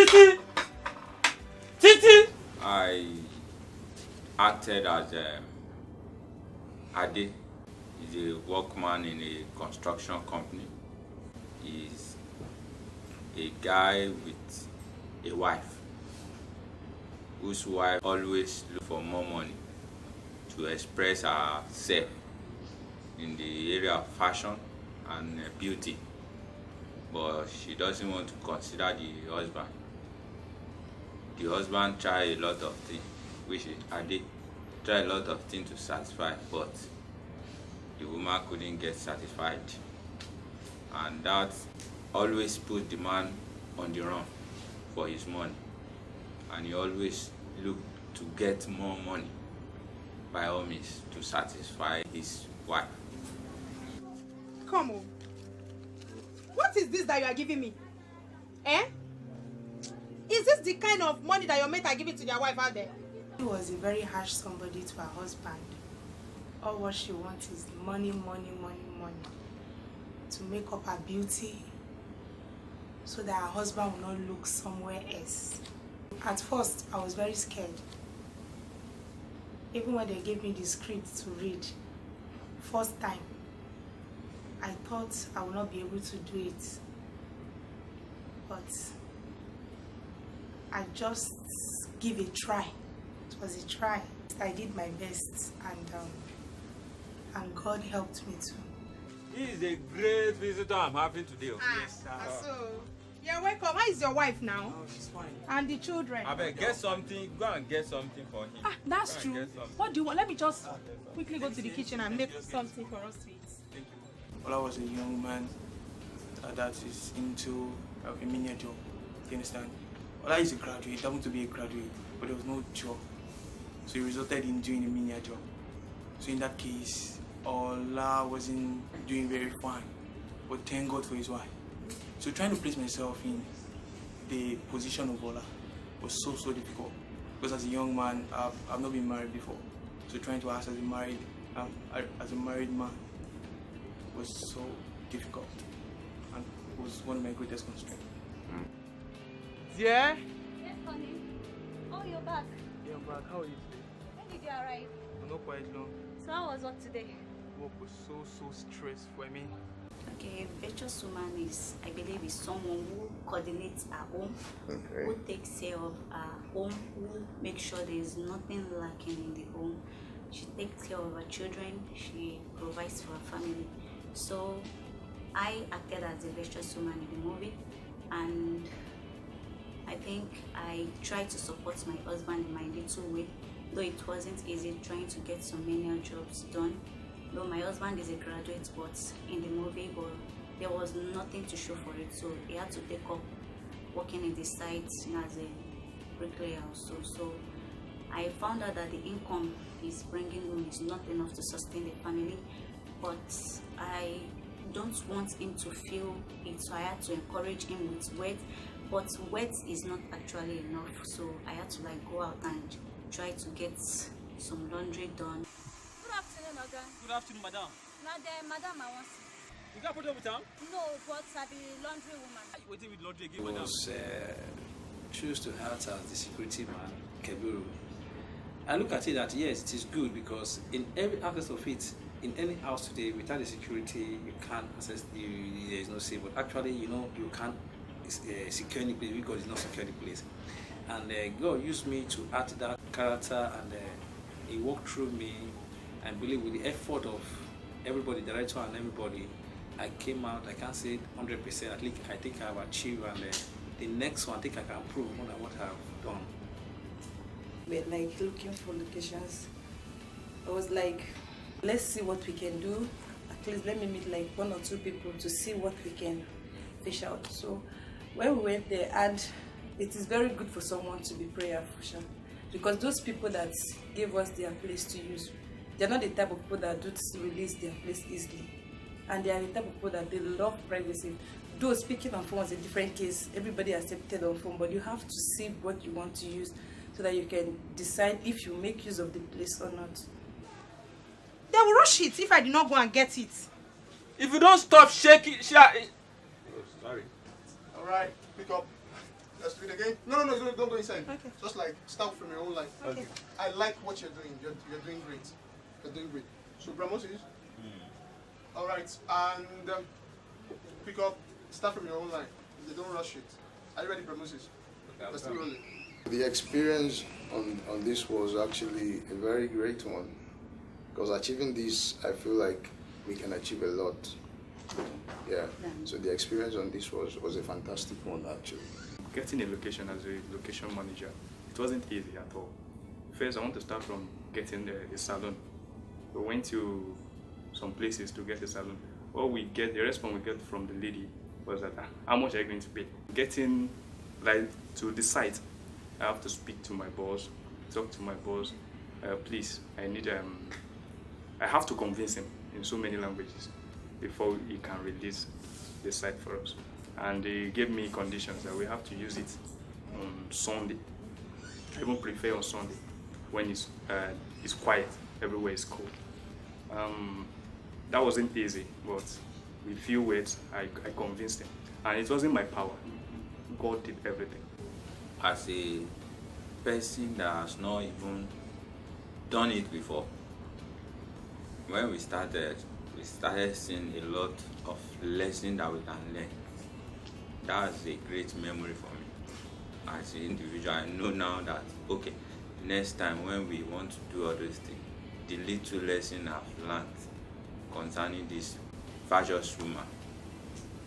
Titi! Titi! I acted as Ade. He's a workman in a construction company. He's a guy with a wife, whose wife always look for more money to express herself in the area of fashion and beauty, but she doesn't want to consider the husband. The husband try a lot of things, which Ade try a lot of things to satisfy, but the woman couldn't get satisfied, and that always put the man on the run for his money, and he always look to get more money by all means to satisfy his wife. Come on. What is this that you are giving me? Eh? Is this the kind of money that your mate are giving to their wife out there? She was a very harsh somebody to her husband. All what she wants is money, money, money, money. To make up her beauty so that her husband will not look somewhere else. At first, I was very scared. Even when they gave me the script to read, first time, I thought I would not be able to do it. But I just give a try. It was a try. I did my best, and God helped me too. He is a great visitor I'm having today. Yes, so you're welcome. How is your wife now? Oh, she's fine. And the children? I bet get something. Go and get something for him. That's true. What do you want? Let me just quickly go to the kitchen and make something for us to eat. Thank you. Well, I was a young man that is into a miniature job. You understand? Well, I is a graduate. I want to be a graduate, but there was no job. So it resulted in doing a miniature job. So in that case, Ola wasn't doing very fine, but thank God for his wife. So trying to place myself in the position of Ola was so difficult, because as a young man, I've not been married before. So trying to act as a married man was so difficult, and it was one of my greatest constraints. Yeah? Yes, honey. Oh, you're back. Yeah, I'm back. How are you today? When did you arrive? I'm not quite long. So how was work today? Work was so stressful. I mean, Okay, Virtuous Woman is, I believe, is someone who coordinates her home, who takes care of her home, who makes sure there is nothing lacking in the home. She takes care of her children, she provides for her family. So I acted as a Virtuous Woman in the movie, and I think I tried to support my husband in my little way, though it wasn't easy trying to get some menial jobs done. Though my husband is a graduate, but in the movie, but there was nothing to show for it, so he had to take up working in the site, as a bricklayer also. So I found out that the income he's bringing home is not enough to sustain the family, but I don't want him to feel it, so I had to encourage him with work. But work is not actually enough, so I had to go out and try to get some laundry done. Good afternoon, Oga. Good afternoon, madam. Now, madam, I want You got put up with him? no, but I be laundry woman. Waiting with laundry again, He madam. was choose to act as the security man, Keburu. I look at it that yes, it is good, because in every aspect of it, in any house today, without the security, you can't access. There is no safe. But actually, you can't secure any place because it's not secure any place. And God used me to act that character, and He walked through me. I believe with the effort of everybody, the director and everybody, I came out. I can't say 100%. At least I think I've achieved, and the next one I think I can prove more than what I've done. We're looking for locations. I was let's see what we can do. At least let me meet one or two people to see what we can fish out. So when we went there, and it is very good for someone to be prayerful, because those people that gave us their place to use, they're not the type of people that do release their place easily, and they are the type of people that they love privacy. Though speaking on phone is a different case, everybody accepted on phone, but you have to see what you want to use so that you can decide if you make use of the place or not. They will rush it if I did not go and get it. If you don't stop shaking, Oh, sorry. all right, pick up. Let's do it again. No, don't go inside. Okay. Just like start from your own life. Okay. I like what you're doing. You're doing great. You're doing great. So, Bramosis. All right, and pick up. Start from your own line. They don't rush it. Are you ready, Bramosis? Let's still rolling. The experience on this was actually a very great one, because achieving this, I feel like we can achieve a lot. Yeah. So the experience on this was a fantastic one actually. Getting a location as a location manager, it wasn't easy at all. First, I want to start from getting a salon. We went to some places to get a salon. The response we get from the lady was that, how much are you going to pay? Getting to the site, I have to speak to my boss, talk to my boss. Please, I have to convince him in so many languages before he can release the site for us. And they gave me conditions that we have to use it on Sunday. I even prefer on Sunday when it's quiet, everywhere is cold. That wasn't easy, but with few words, I convinced him. And it wasn't my power. God did everything. As a person that has not even done it before, when we started seeing a lot of lessons that we can learn. That's a great memory for me. As an individual, I know now that, okay, next time when we want to do all those things, the little lesson I've learned concerning this Virtuous Woman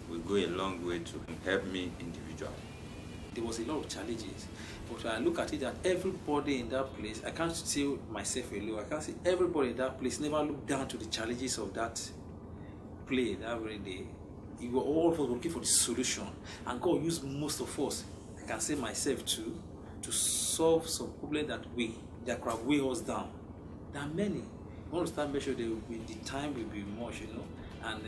will go a long way to help me individually. There was a lot of challenges, but when I look at it, that everybody in that place, I can't say myself alone, I can't say everybody in that place never looked down to the challenges of that play that very day. We were all looking for the solution, and God used most of us, I can say myself too, to solve some problem that could have weighed us down. There are many. We want to start make sure that the time will be much, and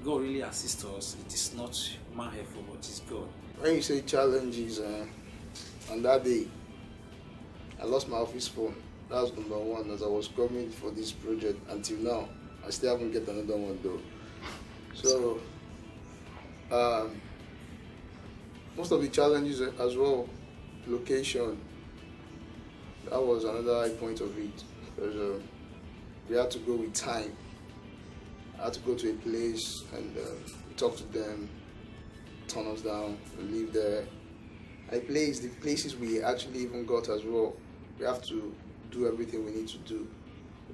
God really assists us. It is not my effort, but it's God. When you say challenges, on that day, I lost my office phone. That was number one as I was coming for this project. Until now, I still haven't get another one though. So, most of the challenges as well, location, that was another high point of it. Because we had to go with time. I had to go to a place and talk to them, turn us down, and live there. The places we actually even got as well, we have to do everything we need to do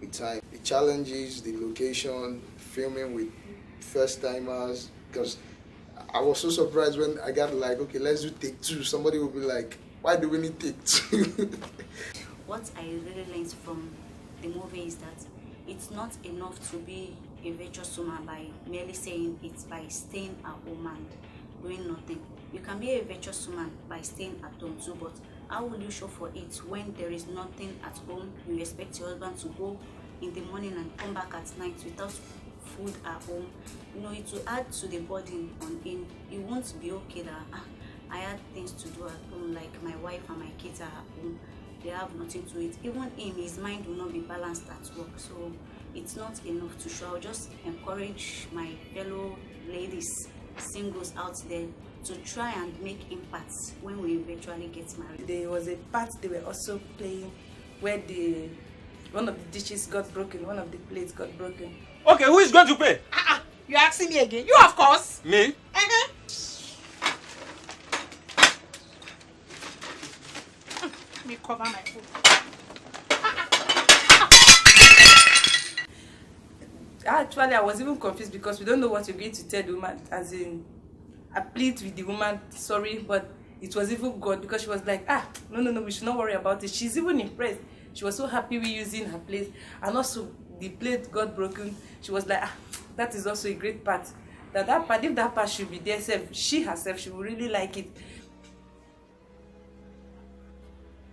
with time. The challenges, the location, filming with first timers, because I was so surprised when I got like, okay, let's do take two. Somebody will be like, why do we need take two? What I really learned from the movie is that it's not enough to be a virtuous woman by merely saying it's by staying at home and doing nothing. You can be a virtuous woman by staying at home too, but how will you show for it when there is nothing at home? You expect your husband to go in the morning and come back at night without food at home. It will add to the burden on him. It won't be okay that I had things to do at home, like my wife and my kids are at home. They have nothing to eat. Even him, his mind will not be balanced at work. So it's not enough to show. I'll just encourage my fellow ladies, singles out there, to try and make impacts when we eventually get married. There was a part they were also playing where one of the dishes got broken, one of the plates got broken. Okay, who is going to pay? You're asking me again? You, of course. Me? Let me cover my food. Actually, I was even confused because we don't know what you're going to tell the woman. As in, I plead with the woman, sorry, but it was even God, because she was like, no, we should not worry about it. She's even impressed. She was so happy with using her plate. And also, the plate got broken. She was like, that is also a great part. That part, if that part should be there, she herself, she would really like it.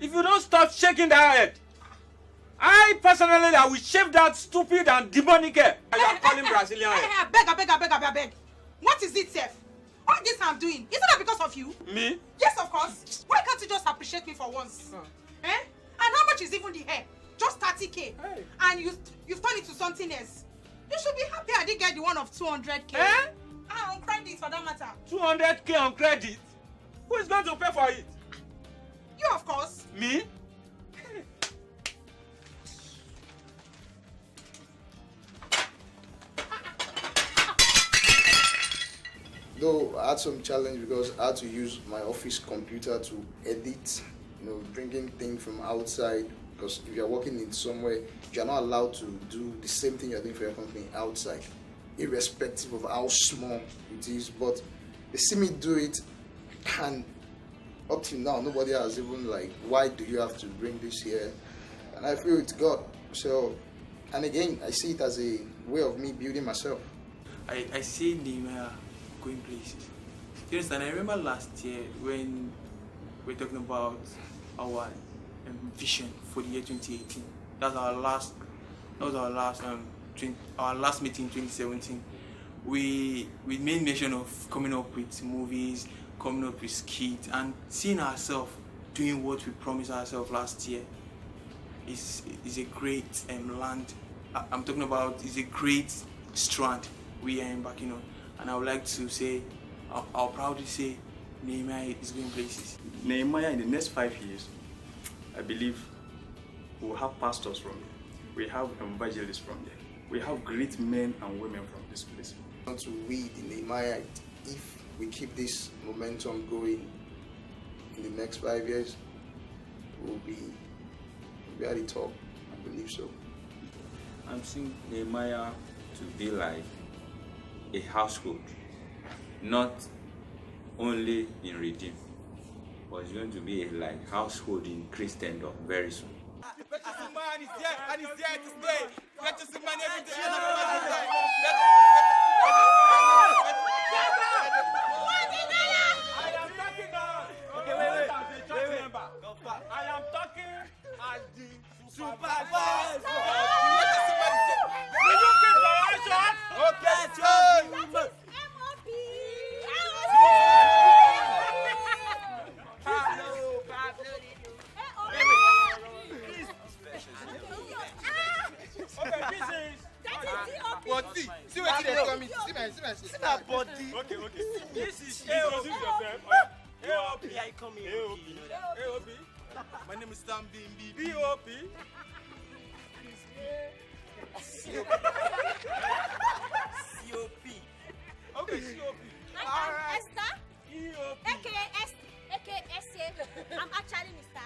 If you don't stop shaking that head, I personally, I will shave that stupid and demonic hair. You are calling Brazilian hair. I beg. What is it, Seth? All this I'm doing, isn't that because of you? Me? Yes, of course. Why can't you just appreciate me for once? And how much is even the hair? Just 30K. Hey. And you've turned it to something else. You should be happy I didn't get the one of 200K. On credit for that matter. 200K on credit? Who is going to pay for it? You, of course. Me? Though I had some challenge because I had to use my office computer to edit, bringing things from outside. Because if you're working in somewhere, you're not allowed to do the same thing you're doing for your company outside, irrespective of how small it is. But they see me do it, and up till now, nobody has even why do you have to bring this here? And I feel it's God. So, and again, I see it as a way of me building myself. I see Nehemiah going places. You understand? I remember last year when we were talking about our vision for the year 2018. That was our last meeting in 2017. We made mention of coming up with movies, coming up with skits, and seeing ourselves doing what we promised ourselves last year is a great land. I'm talking about is a great strand we are embarking on. And I would like to say, I'll proudly say, Nehemiah is going places. Nehemiah, in the next 5 years, I believe we'll have pastors from there. We have evangelists from there. We have great men and women from this place. I want to read in Nehemiah, if we keep this momentum going in the next 5 years, we'll be at the top. I believe so. I'm seeing Nehemiah to be like a household, not only in Redeem, but it's going to be like household in Christendom very soon. Virtuous Woman is here and is here to stay. Virtuous Woman every day. I am talking now. Okay, wait. I am talking as the supervisor. Will you keep your eyes shut? Okay, John. Body. See what they tell me. See my body. Okay. This is AOP. AOP. I come here. AOP. My name is Sam Bimbi. BOP. COP. Okay, COP. I'm Esther, EOP. aka I'm actually Mr.